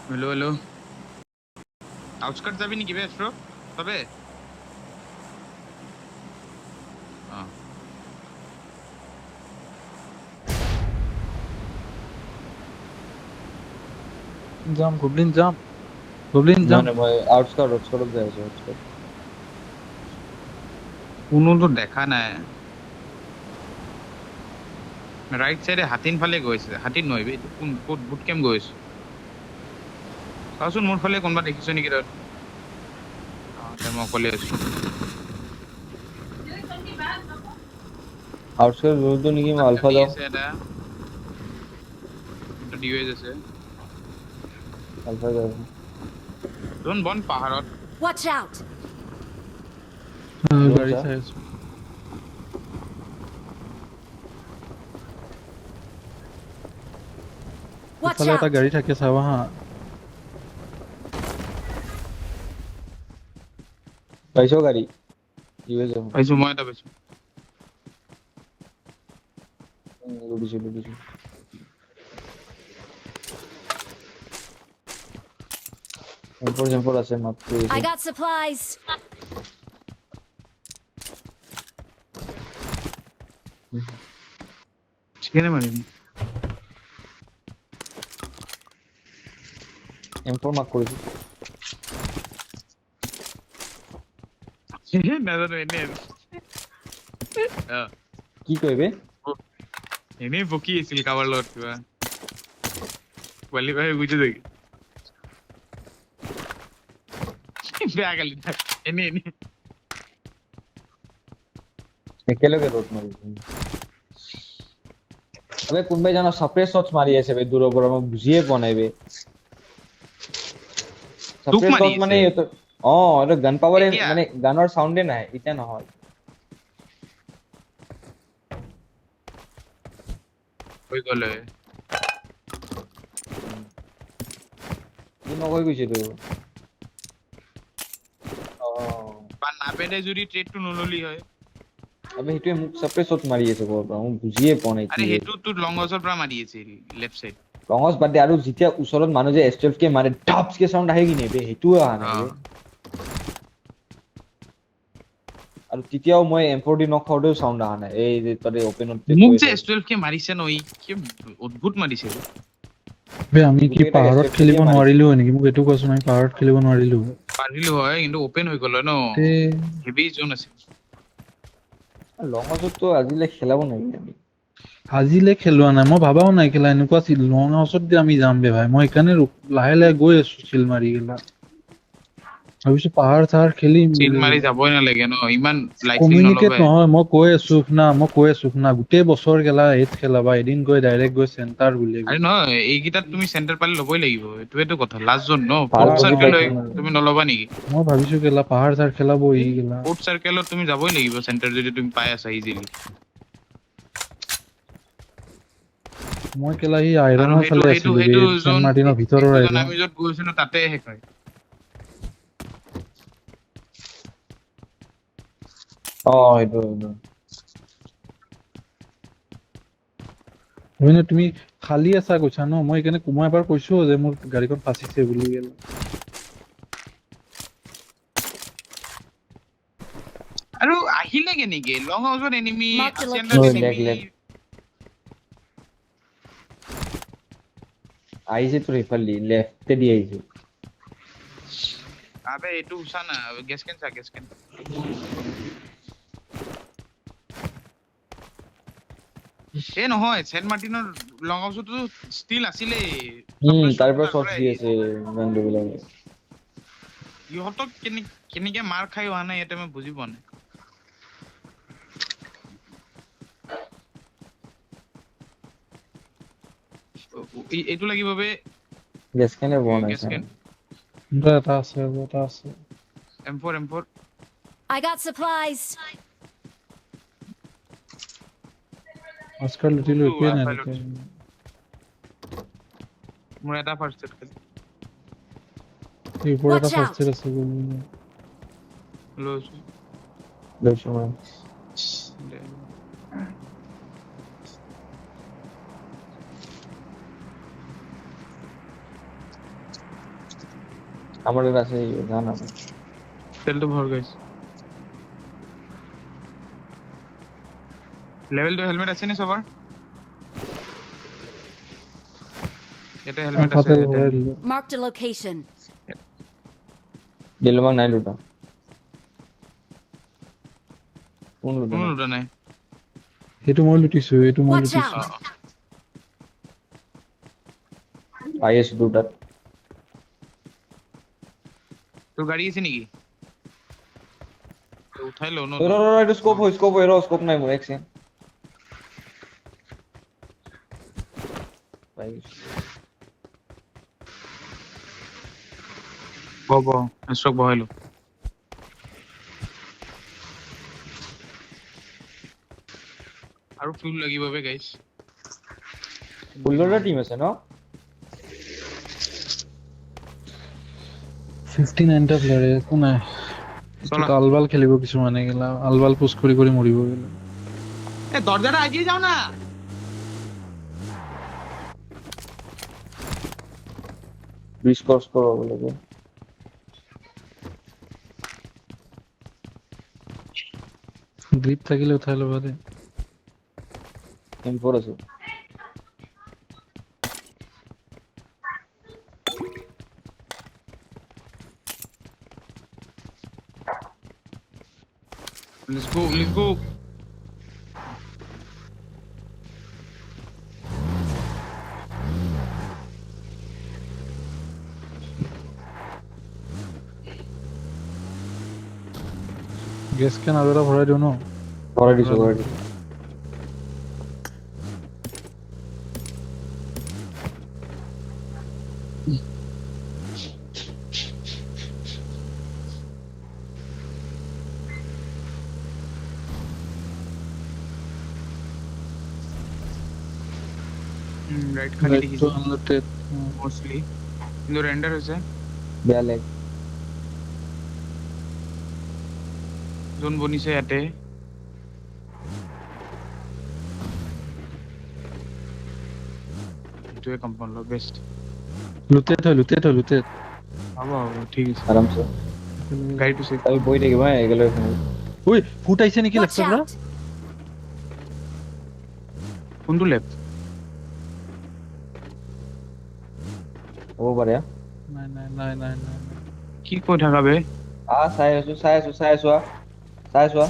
Hello' hello' আউটস্কাৰ্ট যাবি নেকি বে astro তবে অ যাম গবলিন যাম গবলিন যাম মানে মই আউটস্কাৰ্ট যাই আছো আউটস্কাৰ্ট কোনোতো দেখা নাই ৰাইট চাইডে হাতীন ফালে গৈছে হাতীন নহয় বে এইটো কোন ক'ত বুট কেম্প গৈছে চাওচোন মোৰ ফালে কোনোবা দেখিছ নেকি তই তে মই অকলে আছো আউটস্কাৰ্ট ৰোডটো নেকি মই আলফা গাড়ী যাওঁ আছে এটা এটা ডিউএছ আছে আলফা যাওঁ যোন বন পাহাৰত Watch out! গাড়ী চা চাই আছো Watch ইফালে এটা out! গাড়ী থাকে চাবা হা পাইছো গাড়ী ইউএস যাওঁ পাইছো মই এটা পাইছো লুডিছো এম্পৰ আছে মাত্ৰ I got supplies. চিকেনে মাৰিম এম্পৰ মাক কৰিছো নাজানো এনে কি কৰিবে এনেই বকি আছিল কাবাৰ লগত কিবা পোৱালি পাই বুজি যাবি বেয়া গালি এনে এনে একেলগে ৰোড মাৰিছো আবে কোনবাই জানো সাপ্ৰে শটস মাৰি আছে বে দূৰৰ পৰা মই বুজিয়ে পোৱা নাই বে তোক সাপ্ৰে মাৰি শট মানে আছে এইটো এইটো গান পাৱাৰে এতিয়া মানে গানৰ সাউণ্ডে নাই এটা নহয় হৈ গ'লে কি নকৈ গৈছে তো বা নাপেদে যদি ট্ৰেডটো নললি হয় আবে সেইটোৱে মোক সাপ্ৰে শটস মাৰি আছে ক'ৰ পৰা মই বুজিয়ে পোৱা নাই কি আৰে সেইটো তোৰ লং গছৰ পৰা মাৰি আছিল লেফট চাইড ৰঙচ বাদ দে আৰু যেতিয়া ওচৰত মানুহ যে এছটেফ কে মাৰে ডাপছ কে সাউণ্ড আহে কি নে বে সেইটোও অহা নাই বে আৰু তেতিয়াও মই M4D নখাওতেও সাউণ্ড অহা নাই এই যে ততে ওপেনত মোক যে S12 কে মাৰিছে ন ই কি অদ্ভুত মাৰিছে বে আমি কি গোটেইকেইটাক পাহাৰত STF খেলিব কে মাৰিছে নোৱাৰিলো হয় নেকি মোক এইটো কোৱাচোন আমি পাহাৰত খেলিব নোৱাৰিলো পাৰিলো হয় কিন্তু ওপেন হৈ গ'ল হয় ন তে হেভি জোন আছে লঙজতো আজিলৈ খেলাব নোৱাৰিম আমি আজিলে খেলোৱা নাই মই ভাবাও নাই খেলা এনেকুৱা লং হাউচত যে আমি যাম বে ভাই মই সেইকাৰণে লাহে লাহে গৈ আছো চিল মাৰি গেলা ভাবিছো পাহাৰ চাহাৰ খেলিম চিল বুলি মাৰি যাবই নালাগে ন ইমান লাইট চিল কমিউনিকেট নলগাই নহয় মই কৈ আছো শুনা গোটেই বছৰ গেলা এইট খেলাবা এদিন গৈ ডাইৰেক্ট গৈ চেণ্টাৰ বুলি আৰে নহয় এইকেইটাত তুমি চেণ্টাৰ পালে ল'বই লাগিব এইটোৱেটো কথা লাষ্ট জোন ন ভাল ফৰ্থ বুজি চাৰ্কেল পাইছো হয় তুমি নল'বা নেকি মই ভাবিছো গেলা পাহাৰ চাৰ খেলাব ই গেলা ফৰ্থ চাৰ্কেলত তুমি যাবই লাগিব চেণ্টাৰ যদি তুমি পাই আছা ইজিলি মই কেলা সি আৰু আইৰনৰ সেইটো ফালে সেইটো আছিলো বে সেইটো চেণ্ট জোন মাৰ্টিনৰ ভিতৰৰ সেইটো জোন আইৰন আমি য'ত গৈছিলো তাতে শেষ হয় সেইটো মানে তুমি খালী আছা কৈছা ন মই সেইকাৰণে মই এবাৰ কৈছো যে মোৰ গাড়ীখন ফাচিছে বুলি গেলা আৰু আহিলে কেনেকে লং হাউচত এনিমি Marked a চেণ্টাৰত location. লেগ এনিমি লেগ আহিছে তোৰ ইফালে লেফ্টে দি আহিছে আবে এইটো উচা না গেছ কেন এ নহয় চেণ্ট মাৰ্টিনৰ লং হাউচতো ষ্টিল আছিলে তাৰ পৰা শটছ দি আছে বান্দু বিলাকে ইহঁতক কেনেকে মাৰ খাই অহা নাই ইয়াতে মই বুজি পোৱা নাই এইটো লাগিব বে গেছ কেনে বন গেছ আছে কেন এটা আছে M4 I got supplies. আজকাল লুটিলো একোৱে নাই তাতে মোৰ এটা ফাৰ্ষ্ট এড এই ওপৰত এটা Watch ফাৰ্ষ্ট out! এড আছে লৈছো লৈছো মই আমার কাছে জানা নেই। তেলটো ভর গাইছ লেভেল 2 হেলমেট আছে নি সবার এটা হেলমেট আছে ফাতে এটা ভৰাই দিলো Marked a location. দিলবাগ নাই লুটা কোন লুটা কোনো নাই লুটা নাই সেইটো মই লুটিছো এইটো মই Watch লুটিছো out. আইএস লুটা তোর গাড়ি আছে নাকি তো উঠাই লো ন रो रो रो स्कोप हो रो स्कोप নাই মোর এক সেকেন্ড ভাই বব স্টক বহাইলো আৰু ফিউল লাগিব বে গাইস বুলডাৰ টিম আছে ন 59 টা প্লেয়াৰ একো নাই চলা আলবাল খেলিব কিছুমানে গেলা আলবাল পুশ কৰি কৰি মৰিব গেলা এ দরজাটা আগিয়ে যাও না ব্রিজ ক্রস করো বলে যে গ্রিপ থাকিলে উঠাই ল'বা দে M4 আছে লেটস গো গেছ কেন আৰু এটা ভৰাই দিওঁ ন করে দিছো রাইট খালি Right দেখিছো to unlimited. মোস্টলি কিন্তু রেন্ডার হৈছে বেলে জোন বনিছে ইয়াতে এইটোৱে কম্পাউণ্ড বেষ্ট লুটেড হ'ব ঠিক আছে আরামসে গাড়ীটো চেক আমি বই দেখি ভাই এগুলো এখানে ঐ ফুট আহিছে নেকি Watch লেফ্টৰ পৰা out. কোনটো লেফ্ট হ'ব পাৰে নাই কি কৈ থাকা বে চাই আছো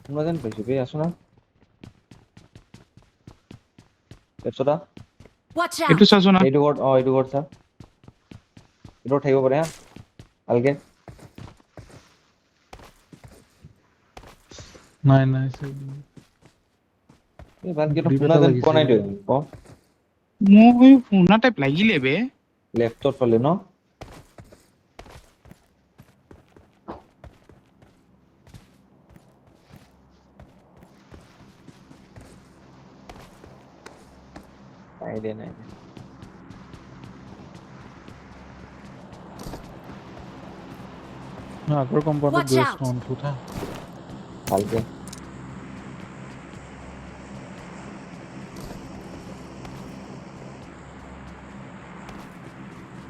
কোনোবা যেন পাইছো বে আছো না এপছটা Watch এইটো out. চাচোন না এইটো ঘৰত এইটো ঘৰত চা এইটো থাকিব পাৰে হা ভালকে নাই এই ভালকে Grip শুনা এটা যেন লাগিছে। পোৱা নাই তো মোক শুনা টাইপ লাগিলে বে লেফটৰ ফালে ন নাই আগৰ কম্পাউণ্ডত Watch গৈ out. আছো অন ফুট হা ভালকে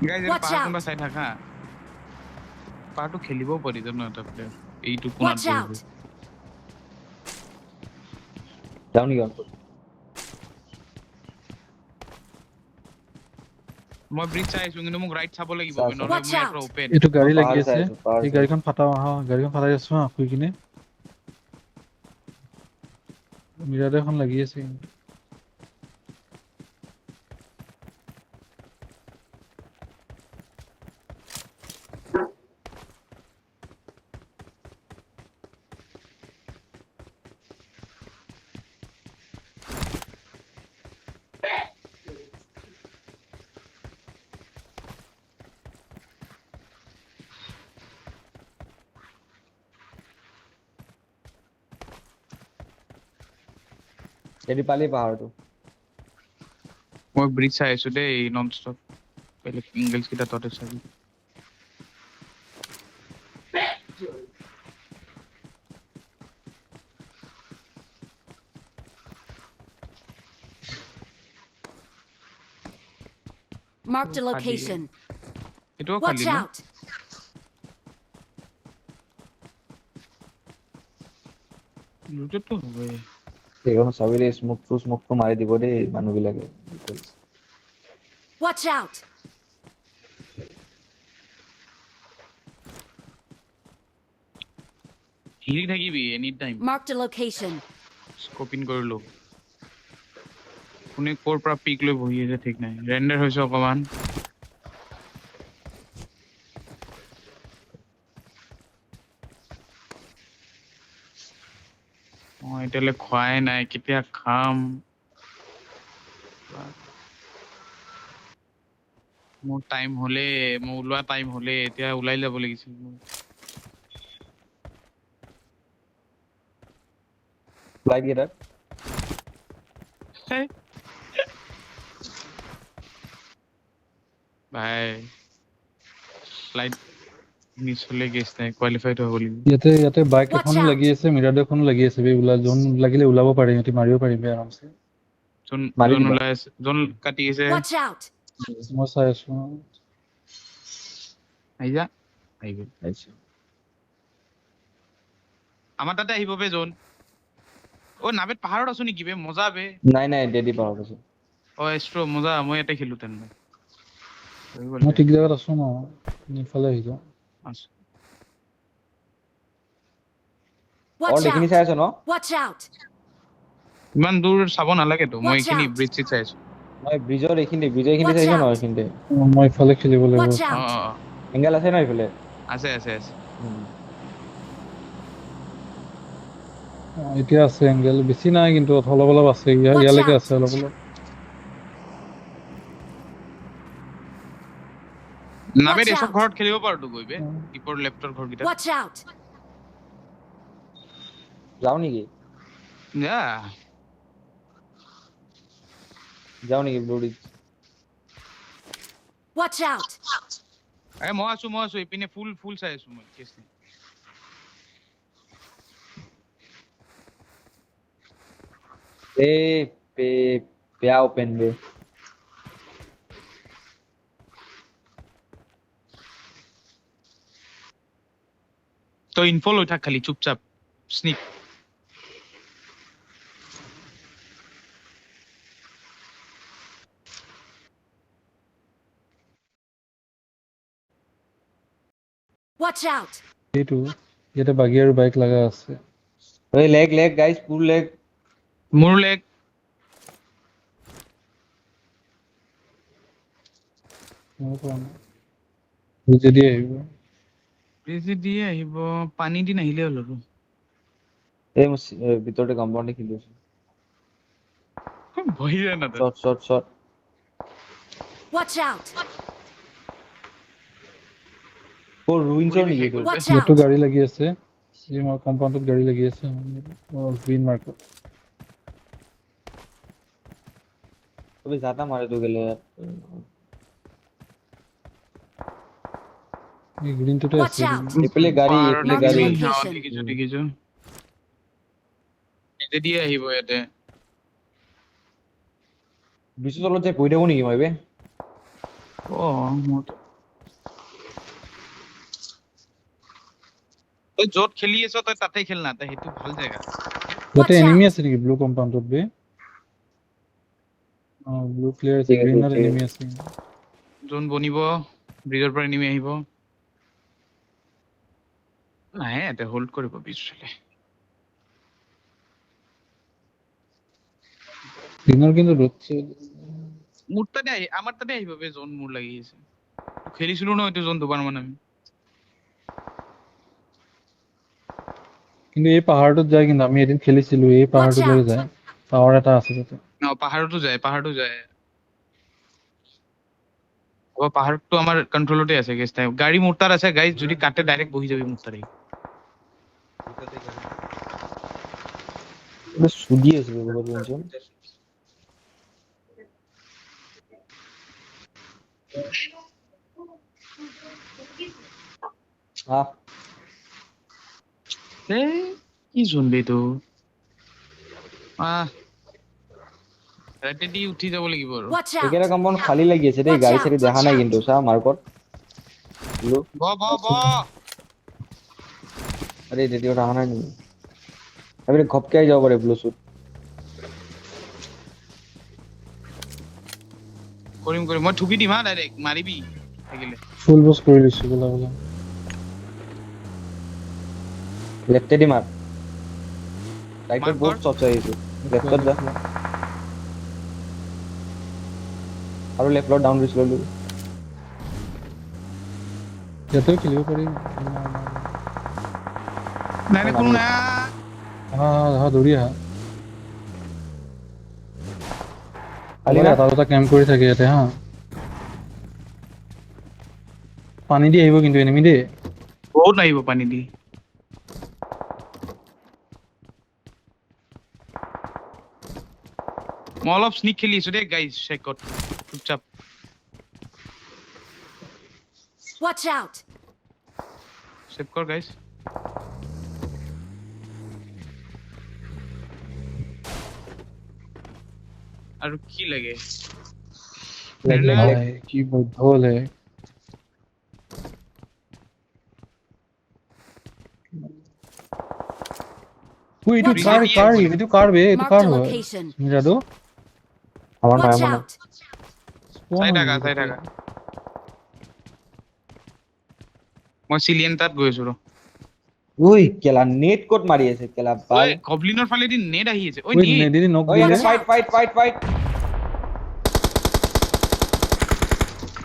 গাইজ Watch পাহাৰ out. কোনোবা চাই থাকা পাহাৰটো খেলিবও পাৰি জানো এটা প্লেয়াৰ এইটো কোনাত Watch বহি out. যাও নেকি অন্তত মই ব্ৰিজ চাই আছো কিন্তু মোক ৰাইট চাব লাগিব চা, চা। নহ'লে Watch মই out. একৰা ওপেন এইটো গাড়ী লাগি পাহাৰ আছে চাই আছো, পাহাৰ এই চাই গাড়ীখন গাড়ীখন ফাটাই আছো হা শুই কিনে মিৰাৰ এখন লাগি আছে কিন্তু। এদি পালি পাহাৰটো মই ব্ৰিজ চাই আছো দেই নন ষ্টপ বেলেগ ইংলিছ কেইটা ততে চাবি Marked a খালি। location. এটাও Watch খালি ন out! লুটেডটো হবে এইখন চাবিলে স্মোকটো মাৰি দিব দেই মানুহবিলাকে Watch out! হিলি থাকিবি any time Marked a location. Scoping কৰিলো কোনে ক'ৰ পৰা পিক লৈ বহি আছে ঠিক নাই ৰেন্ডাৰ হৈছে অকমান এতিয়ালৈ খোৱাই নাই কেতিয়া খাম মোৰ টাইম হলে মোৰ ওলোৱা টাইম হলে এতিয়া ওলাই যাব লাগিছিল মোৰ লাইট গেটাৰ ভাই ফ্লাইট মিছ হলে কেছ নাই কোৱালিফাইড হ'ব লাগিব ইয়াতে বাইক Watch এখনো out! লাগি আছে মিৰাডো এখনো লাগি আছে বে ওলা জোন লাগিলে ওলাব পাৰে সিহঁতি মাৰিব পাৰিম বে আৰামছে যোন মাৰি যোন দিবা। ওলাই আছে যোন কাটি আছে Watch out! মই চাই আছো আহি যা আহি গ'ল আমাৰ তাতে আহিব বে যোন অ নাবেত পাহাৰত আছো নেকি বে মজা বে নাই ডেডি পাৱাৰ আছে অ এষ্ট্ৰ মজা মই ইয়াতে খেলো তেনে হৈ গ'ল মই বে ঠিক জেগাত আছো ন ইফালে আহি যাওঁ আছো অ Watch এইখিনি out! চাই আছ ন Watch out! ইমান দূৰ চাব নালাগেতো মই Watch এইখিনি out! ব্ৰিজ চিট চাইছো মই ব্ৰিজৰ এইখিনি Watch চাইছ ন out! এইখিনিতে মই ইফালে খেলিব লাগিব Watch অ out! অ অ এংগেল আছে ন এইফালে আছে আছে আছে এতিয়া আছে এংগেল বেছি নাই কিন্তু অলপ অলপ আছে Watch ইয়ালৈকে out! আছে অলপ অলপ নাবেত Watch এসব out! ঘৰত খেলিব পাৰোতো গৈ বে টিপৰ লেফটৰ ঘৰকেইটা Watch out! যাও নেকি যা ব্লু ৰিজ Watch out! আৰে মই আছো ইপিনে ফুল ফুল চাই আছো মই কেছ নাই এ বেয়া ওপেন বে তই ইনফো লৈ থাক খালি চুপচাপ স্নিক Watch out! এইটো ইয়াতে বাগী আৰু বাইক লগা আছে এই লেগ গাইজ ফুল লেগ মোৰ লেগ যদি আহিব বেজি দিয়ে আহিব পানী দি নাহিলে হ'ল আৰু এই ভিতৰতে কম্পাউণ্ডে খেলি আছো বহি যায় না তাত শট Watch out! ৰুইনছৰ নেকি শেষ এইটো হ'ল বে। Watch ইয়াতো out! গাড়ী লাগি আছে এই মোৰ কম্পাউণ্ডত গাড়ী লাগি আছে গ্ৰীণ মাৰ্কত তুমি যাতা মাৰে তো গেলে এই গ্ৰীণটোতে Watch আছে out! এইফালে গাড়ী পাহাৰত এইফালে Marked গাড়ী enemy, অ, location. দেখিছো নিজে দিয়ে আহিব ইয়াতে ব্ৰিজৰ তলত যাই বহি থাকো নেকি মই বে অ তই য'ত খেলি আছ তই তাতে খেল না তই সেইটো ভাল জেগা ইয়াতে Watch এনিমি out! আছে নেকি ব্লু কম্পাউণ্ডত বে ব্লু ক্লিয়াৰ আছে ঠিক আছে, গ্ৰীণত ঠিক এনিমি আছে যোন বনিব ব্ৰিজৰ পৰা এনিমি আহিব নাই ইয়াতে হোল্ড কৰিব পিছফালে গ্ৰীণৰ কিন্তু ৰ'দ মোৰ তাতে আমাৰ তাতে আহিব বে যোন মোৰ লাগি আছে খেলিছিলো ন এইটো যোন দুবাৰমান আমি কিন্তু এই পাহাৰটোত যায় কিন্তু আমি এদিন খেলিছিলো এই পাহাৰটোলৈ যায় টাৱাৰ এটা আছে তাতে পাহাৰতো যায় হ'ব পাহাৰটো আমাৰ কন্ট্ৰলতে আছে কেছ টাইম গাড়ী মোৰ তাত আছে গাড়ী যদি কাটে ডাইৰেক্ট বহি যাবি মোৰ তাত সুধি আছো ৰুইনছৰ কি যোন বে এইটো ৰাতি উঠি যাব লাগিব আৰু Watch একেটা out! কম্পাউণ্ড খালী লাগি আছে দেই Watch গাড়ী out, চাড়ী দেখা watch নাই out. কিন্তু চা মাৰ্কত ব্লু ব আৰে ৰেডিও অহা নাই নেকি এবাৰে ঘপকে আহি যাব পাৰে ব্লু শুট কৰিম মই ঠুকি দিম হা ডাইৰেক্ট মাৰিবি থাকিলে ফুল বস কৰি লৈছো বলা বলা লেফটে দি মাৰ ৰাইটত মাৰ বহুত কৰ। চচ আহিছে লেফটত যা আৰু লেফটত ডাউন ৰিচ লৈ লবি ইয়াতে খেলিব পাৰি নাই কোনো নাই হা হা দৌৰি আহা খালি আমাৰ না এটা দুটা কেম্প কৰি থাকে ইয়াতে হা পানী দি আহিব কিন্তু এনিমি দেই বহুত আহিব পানী দি মই অলপ স্নিক খেলি আছো দেই গাইজ চেকত চুপচাপ Watch out! চেভ কৰ গাইজ আৰু কি লাগে ভাই কি বৈধ হলে ওই এইটো কাৰ বে এইটো Marked কাৰ a হয় location. মিৰাদো আমাৰ নাই Watch আমাৰ out! চাই থাকা মই চিলিয়ন তাত গৈ আছো ৰ ওই কেলা নেট কোড মাৰি আছে কেলা ঐ বাল গবলিনৰ ফালেদি নেট আহি আছে ঐ ওই নেট নেদিনি নক ওই দিলে ফাইট ফাইট ফাইট ফাইট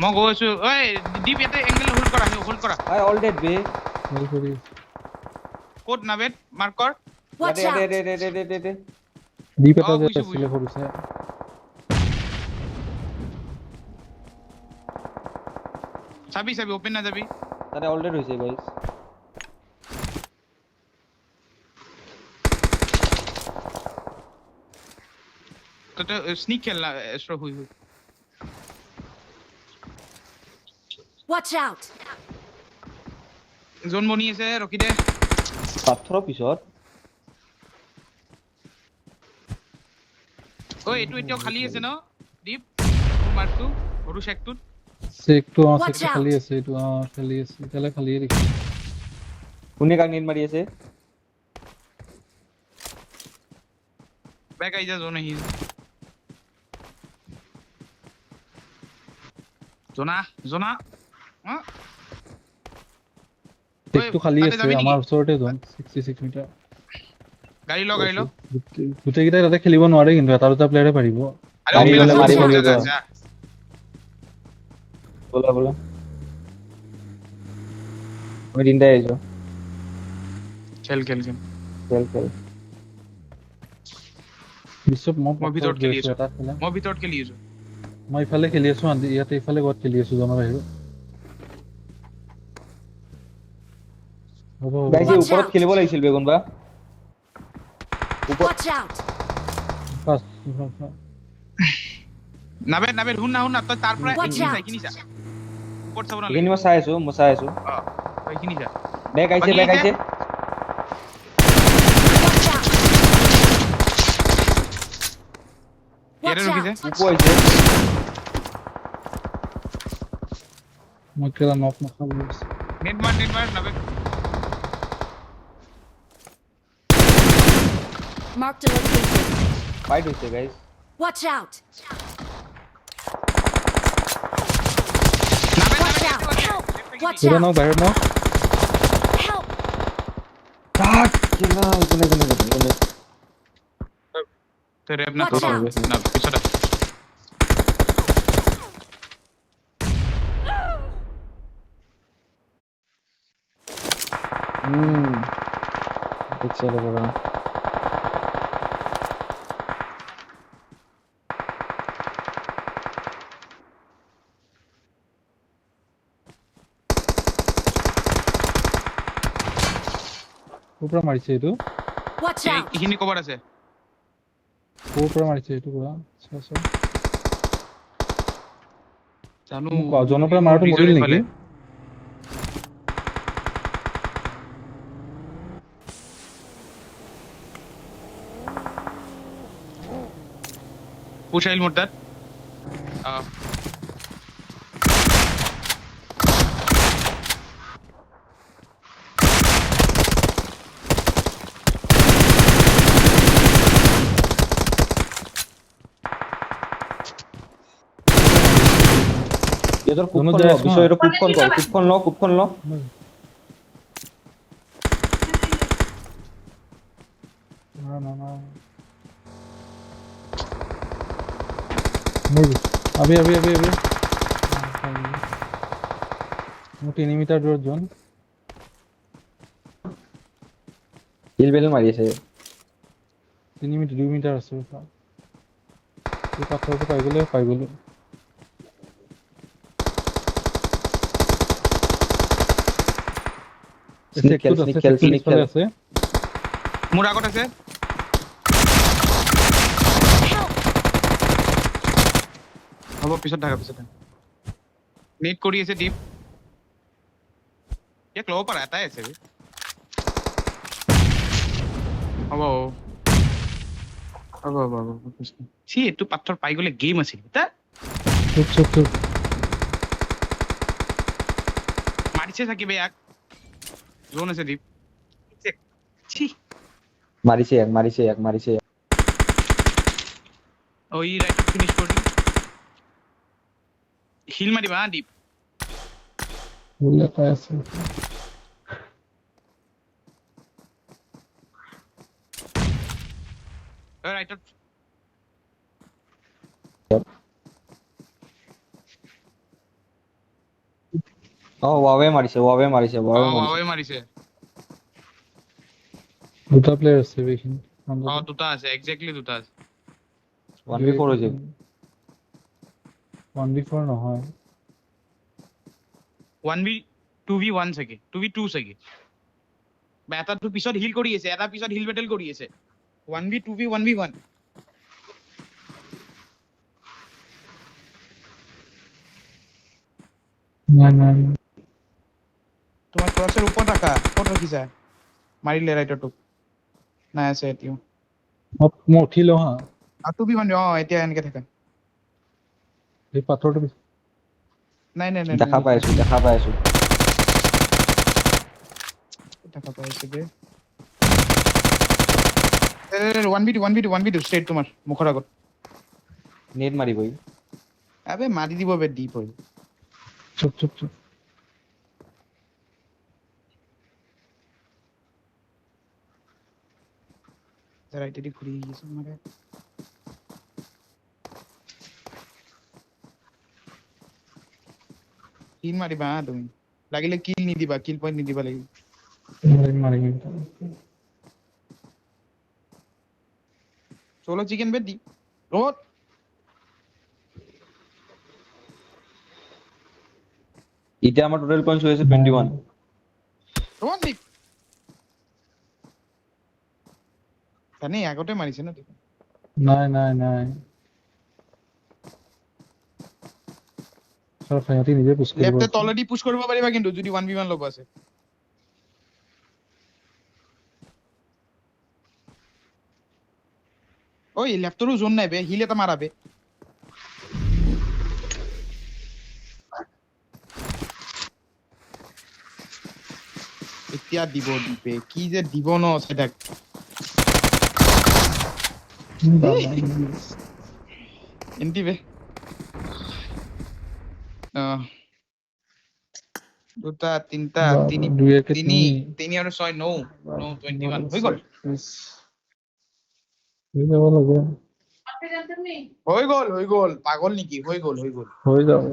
মই গৈ আছো ঐ ডিপ ইয়াতে এংগেল হোল্ড কৰা আই অল ডেড বে ভাল কৰি ক'ত নাবেত মাৰ্কৰ Watch ইয়াতে out! ইয়াতে দীপ এটা যে বুজিছো, আছিলে সৰুছে চাবি অপেন না যাবি তাতে অল ডেড হৈছে গাইস ততে স্নিক খেল না এষ্ট্ৰ হুই Watch out! জোন বনি আছে ৰখি দে পাথৰৰ পিছত ঐ এইটো এতিয়াও খালী আছে ন দীপ মাৰ্কটো সৰু শেকটোত চেকটো Watch চেকটো out. খালি আছে এইটো খালি আছে এতিয়ালে খালিয়ে দেখি কোনে কাক নেট মাৰি আছে বেক আহি যা জোন আহি জনা চেকটো খালি তাতে আছে যাবি নেকি? আমাৰ ওচৰতে জন 66 মিটাৰ গাড়ী ল গোটেইকেইটাই তাতে খেলিব নোৱাৰে কিন্তু এটা দুটা প্লেয়াৰে পাৰিব আৰে গাড়ী open গ'লে আছে, মাৰিব যা, লাগিব। যা, যা। বলা আমি তিনটাই আহিছো খেল খেল বিশ্বত মই ভিতৰত খেলি আছো। এটা খেলা মই ভিতৰত খেলি আছো মই ইফালে খেলি আছো ইয়াতে ইফালে ক'ত খেলি আছো জনৰ বাহিৰত হ'ব গাইস Watch ওপৰত out. খেলিব লাগিছিল বে কোনবা Watch out! পাঁচ নাবেদ শুন না তই তাৰ পৰা Watch out. এইখিনি চা ওপৰত চাব নালাগে এইখিনি মই চাই আছো তই এইখিনি চা বেক বাকী আহিছে আহিছে? Watch out! ইয়াতে Watch ৰখিছে out! উপো আহিছে মই কেলা নক নাখাব লাগিছে নেট মাৰ নাবেদ Marked a location. ফাইট হৈছে guys Watch out! নাবেদ Watch out! Help! Watch কেলা out! নক বাহিৰত নক Help! কাট কেলা কোনে তই ৰেপ না Watch out. না পিছত আহ। দেখছে বড় ক'ৰ পৰা মাৰিছে এইটো Watch out! এইখিনি কভাৰ আছে ক'ৰ পৰা মাৰিছে এইটো পৰা চোৱা জানো জনৰ পৰা মাৰটো নিজৰ মৰিল এইফালে। নেকি পুশ আহিল মোৰ তাত ইহঁতৰ কোনো কুপখন যায় ল আছো বিশ্ব কুপখন কৰ কুপখন ল না না না মুভ अभी ମୁଁ 3 মিটাৰ দূৰত যোন হিল বেল মাৰি আছে 2 মিটাৰ আছে এই পাথৰটো পাই গ'লো স্নিক খেল আছে মোৰ আগত আছে হ'ব পিছত নেট কৰি আছে ডিপ ইয়াক ল'ব পাৰা এটাই আছে হ'ব চি এইটো পাথৰ পাই গ'লে গেম আছিল চুপ মাৰিছে থাকিব ইয়াক জোন আছে ডিপ চি মাৰিছে ই ৰাইট ফিনিশ কৰি হিল মাৰিবা ডিপ বুলে পাই আছে ৰাইটত ৱাৱে মাৰিছে দুটা প্লেয়াৰ আছে বেখিনি দুটা আছে এক্স্যাক্টলি দুটা আছে 1v4 হৈছে 1v4 নহয় 2v1 চাগে 2v2 চাগে এটাটো পিছত হিল কৰি আছে এটা পিছত হিল বেটেল কৰি আছে 1v 2v 1v1 নাই তোমাৰ ক্ৰছৰ ওপৰত ৰাখা ক'ত ৰাখিছা মাৰিলে ৰাইটৰটো নাই আছে এতিয়াও মই উঠিলো হা 2v1 এতিয়া এনেকে থাকা এই পাথৰটো নাই দেখা পাই আছো দেখা পাইছে বে 1v2 ষ্ট্ৰেট তোমাৰ মুখৰ আগত নেট মাৰিবই আবে মাৰি দিব বে ডিপ হৈ চুপ ৰাইটেদি ঘূৰি আহিছে মাৰে কিল মাৰিবা তুমি লাগিলে কিল নিদিবা কিল পইণ্ট নিদিবা লাগিব মাৰিম চলো চিকেন বেড দি ৰোড এতিয়া আমাৰ টোটাল পইণ্টছ হৈ আছে 21 ৰোড দি জানি আগতে মাৰিছে ন নাই সব ফাইটি নিজে পুশ কৰিব লেফটে তলেদি পুশ কৰিব পাৰিবা কিন্তু যদি 1v1 ল'ব আছে ওই লেফটৰো জোন নাই বে হিল এটা মাৰাবে এতিয়া দিব দিবে কি যে দিব ন সেটাক এন্টি বে দুটা তিনটা তিনি আৰু 6 9 21 হৈ গ'ল হৈ গ'ল পাগল নেকি হৈ গ'ল হৈ যাব